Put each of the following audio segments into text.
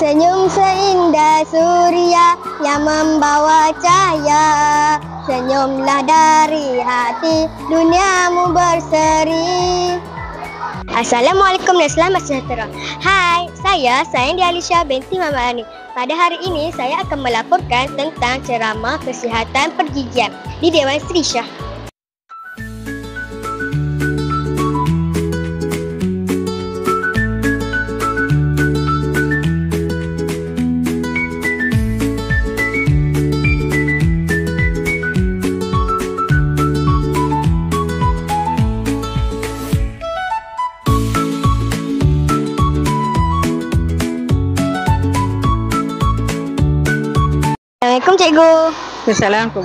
Senyum seindah suria yang membawa cahaya. Senyumlah dari hati, duniamu berseri. Assalamualaikum dan selamat sejahtera. Hai, saya Sayandi Alisha binti Muhammad Ani. Pada hari ini saya akan melaporkan tentang ceramah kesihatan pergigian di Dewan Seri Shah. Assalamualaikum Cikgu. Assalamualaikum.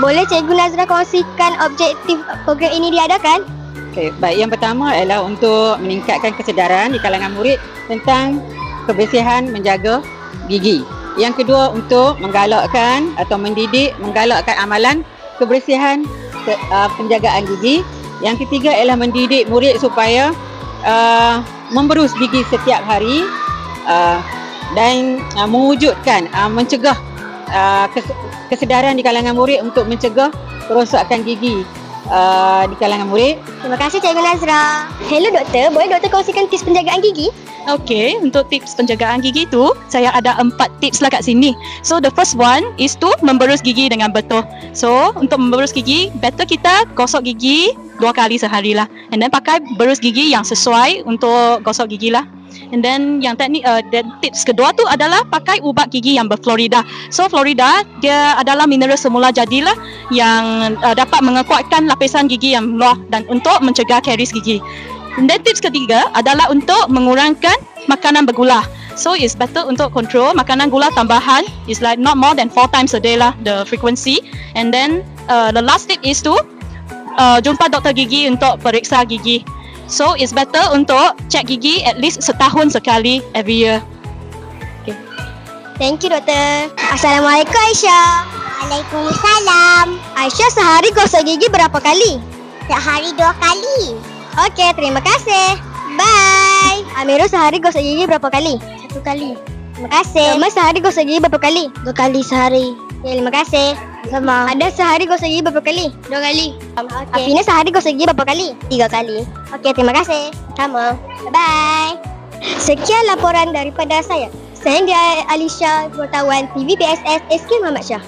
Boleh Cikgu Nazra kongsikan objektif program ini diadakan? Okay, baik. Yang pertama adalah untuk meningkatkan kesedaran di kalangan murid tentang kebersihan menjaga gigi. Yang kedua untuk menggalakkan atau menggalakkan amalan kebersihan penjagaan gigi. Yang ketiga ialah mendidik murid supaya memberus gigi setiap hari dan mewujudkan mencegah kesedaran di kalangan murid untuk mencegah kerosakan gigi di kalangan murid. Terima kasih Cikgu Nazra. Hello doktor, boleh doktor kongsikan tips penjagaan gigi? Okey, untuk tips penjagaan gigi tu, saya ada 4 tips lah kat sini. So the first one is to memberus gigi dengan betul. So untuk memberus gigi, better kita gosok gigi 2 kali sehari lah. And then pakai berus gigi yang sesuai untuk gosok gigi lah. And then yang tips kedua tu adalah pakai ubat gigi yang berfluorida. So fluorida dia adalah mineral semula jadilah yang dapat menguatkan lapisan gigi yang luar dan untuk mencegah karies gigi. And then tips ketiga adalah untuk mengurangkan makanan bergula. So it's better untuk control makanan gula tambahan. It's like not more than 4 times a day lah the frequency. And then the last tip is to jumpa doktor gigi untuk periksa gigi. So it's better untuk cek gigi at least setahun sekali every year. Okay. Thank you doktor. Assalamualaikum Aisyah. Waalaikumsalam. Aisyah sehari gosok gigi berapa kali? Sehari 2 kali. Okey, terima kasih. Bye. Amirul sehari gosok gigi berapa kali? 1 kali. Terima kasih. Thomas sehari gosok gigi berapa kali? 2 kali sehari. Okay, terima kasih. Sama. Ada sehari gosok gigi berapa kali? 2 kali. Okay. Afina sehari gosok gigi berapa kali? 3 kali. Okey, terima kasih. Sama. Bye. Sekian laporan daripada saya. Sayandi Alisha, wartawan TV PSS SK Muhammad Shah.